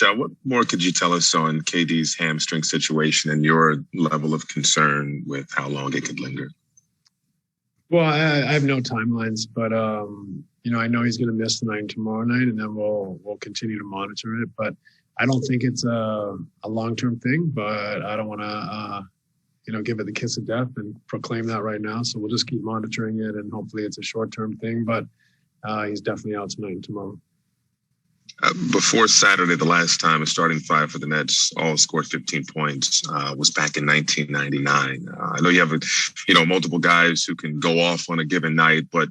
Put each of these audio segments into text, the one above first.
What more could you tell us on KD's hamstring situation and your level of concern with how long it could linger? Well, I have no timelines, but I know he's going to miss tonight and tomorrow night, and then we'll continue to monitor it. But I don't think it's a long-term thing, but I don't want to give it the kiss of death and proclaim that right now. So we'll just keep monitoring it, and hopefully it's a short-term thing. But he's definitely out tonight and tomorrow. Before Saturday, the last time a starting five for the Nets all scored 15 points was back in 1999. I know you have, multiple guys who can go off on a given night, but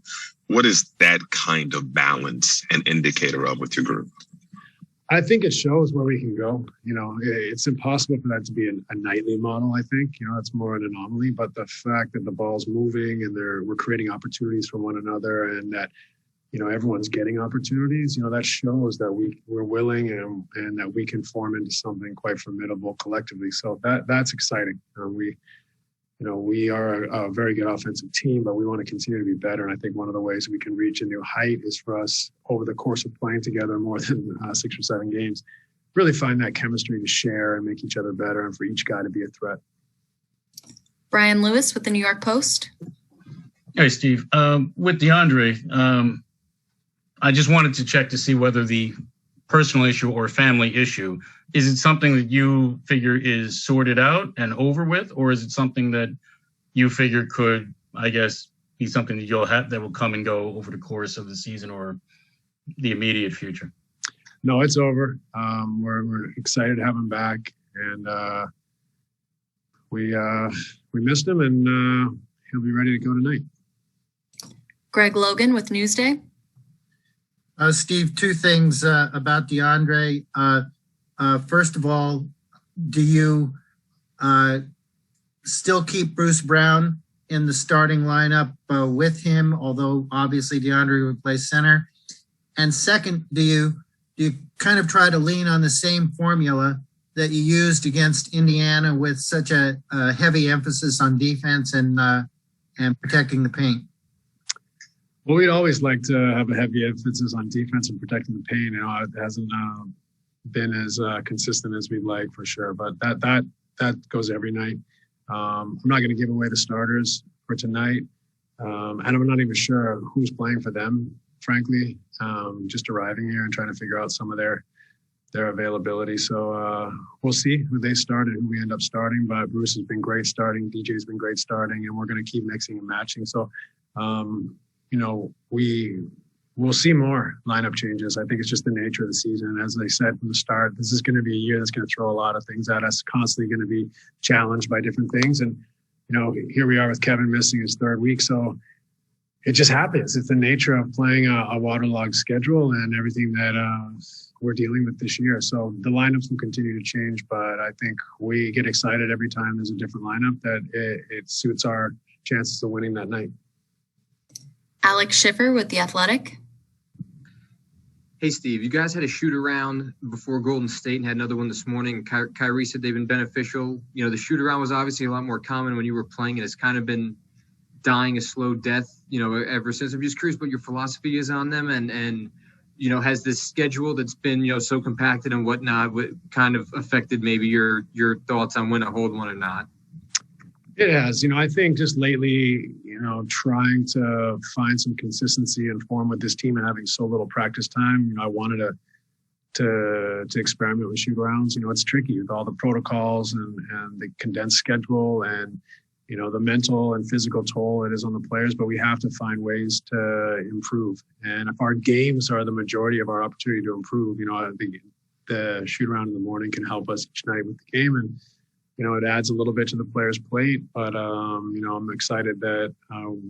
what is that kind of balance an indicator of with your group? I think it shows where we can go. It's impossible for that to be a nightly model, I think. It's more an anomaly. But the fact that the ball's moving and we're creating opportunities for one another, and that everyone's getting opportunities, that shows that we're willing and that we can form into something quite formidable collectively. So that's exciting. We are a very good offensive team, but we want to continue to be better. And I think one of the ways we can reach a new height is for us, over the course of playing together more than 6 or 7 games, really find that chemistry to share and make each other better, and for each guy to be a threat. Brian Lewis with the New York Post. Hey, Steve. With DeAndre, I just wanted to check to see whether the personal issue or family issue, is it something that you figure is sorted out and over with, or is it something that you figure could, I guess, be something that you'll have that will come and go over the course of the season or the immediate future? No, it's over. We're excited to have him back, and we missed him, and he'll be ready to go tonight. Greg Logan with Newsday. Steve, 2 things about DeAndre. First of all, do you still keep Bruce Brown in the starting lineup with him, although obviously DeAndre would play center? And second, do you kind of try to lean on the same formula that you used against Indiana with such a heavy emphasis on defense and protecting the paint? Well, we'd always like to have a heavy emphasis on defense and protecting the paint. It hasn't been as consistent as we'd like, for sure. But that goes every night. I'm not going to give away the starters for tonight, and I'm not even sure who's playing for them, frankly. Just arriving here and trying to figure out some of their availability. So we'll see who they start and who we end up starting. But Bruce has been great starting. DJ's been great starting, and we're going to keep mixing and matching. So. We'll see more lineup changes. I think it's just the nature of the season. As I said from the start, this is going to be a year that's going to throw a lot of things at us, constantly going to be challenged by different things. And, here we are with Kevin missing his 3rd week. So it just happens. It's the nature of playing a waterlogged schedule and everything that we're dealing with this year. So the lineups will continue to change, but I think we get excited every time there's a different lineup that it suits our chances of winning that night. Alex Schiffer with The Athletic. Hey, Steve, you guys had a shoot around before Golden State and had another one this morning. Kyrie said they've been beneficial. The shoot around was obviously a lot more common when you were playing, and it's kind of been dying a slow death, ever since. I'm just curious what your philosophy is on them, and has this schedule that's been, so compacted and whatnot, what kind of affected maybe your thoughts on when to hold one or not? It has. I think just lately, trying to find some consistency and form with this team and having so little practice time, I wanted to experiment with shoot arounds. It's tricky with all the protocols and the condensed schedule and, the mental and physical toll it is on the players, but we have to find ways to improve. And if our games are the majority of our opportunity to improve, the shoot around in the morning can help us each night with the game. And, it adds a little bit to the players' plate, but, I'm excited that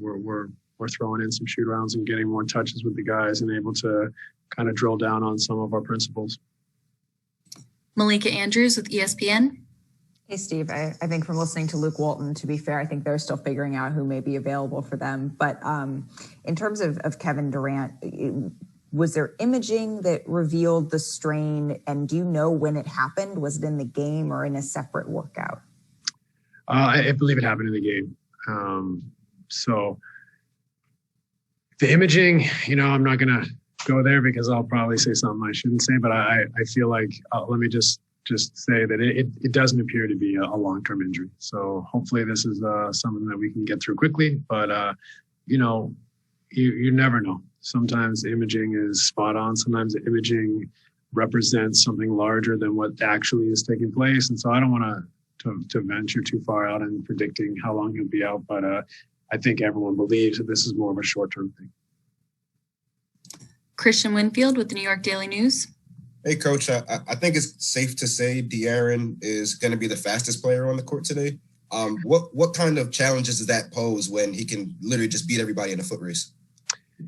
we're throwing in some shoot rounds and getting more touches with the guys and able to kind of drill down on some of our principles. Malika Andrews with ESPN. Hey, Steve, I think from listening to Luke Walton, to be fair, I think they're still figuring out who may be available for them. But in terms of Kevin Durant, was there imaging that revealed the strain? And do you know when it happened? Was it in the game or in a separate workout? I believe it happened in the game. So the imaging, I'm not going to go there because I'll probably say something I shouldn't say, but I feel like let me just say that it doesn't appear to be a long-term injury. So hopefully this is something that we can get through quickly. But you never know. Sometimes imaging is spot on. Sometimes imaging represents something larger than what actually is taking place. And so I don't want to venture too far out in predicting how long he'll be out. But I think everyone believes that this is more of a short-term thing. Christian Winfield with the New York Daily News. Hey, Coach, I think it's safe to say De'Aaron is going to be the fastest player on the court today. What kind of challenges does that pose when he can literally just beat everybody in a foot race?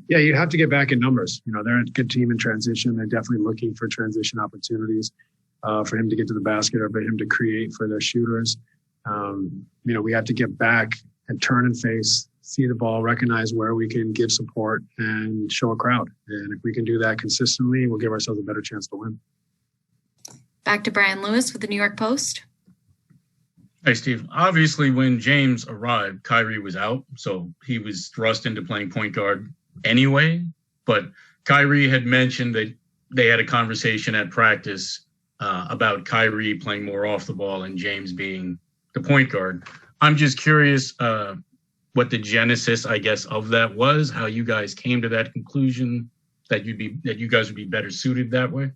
Yeah, you have to get back in numbers. They're a good team in transition. They're definitely looking for transition opportunities for him to get to the basket or for him to create for their shooters. We have to get back and turn and face, see the ball, recognize where we can give support and show a crowd. And if we can do that consistently, we'll give ourselves a better chance to win. Back to Brian Lewis with the New York Post. Hey, Steve. Obviously, when James arrived, Kyrie was out, so he was thrust into playing point guard anyway. But Kyrie had mentioned that they had a conversation at practice about Kyrie playing more off the ball and James being the point guard. I'm just curious what the genesis, I guess, of that was, how you guys came to that conclusion that you guys would be better suited that way.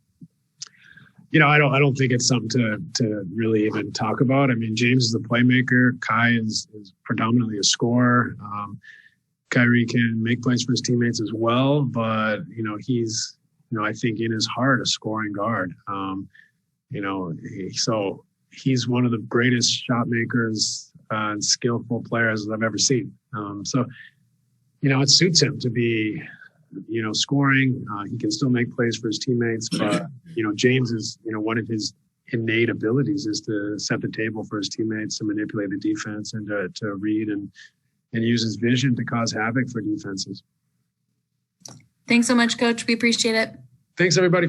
I don't think it's something to really even talk about. I mean, James is a playmaker. Kai is predominantly a scorer. Kyrie can make plays for his teammates as well, but he's I think in his heart a scoring guard. So he's one of the greatest shot makers and skillful players that I've ever seen. It suits him to be scoring. He can still make plays for his teammates, but James is one of his innate abilities is to set the table for his teammates, to manipulate the defense, and to read and use his vision to cause havoc for defenses. Thanks so much, Coach. We appreciate it. Thanks, everybody.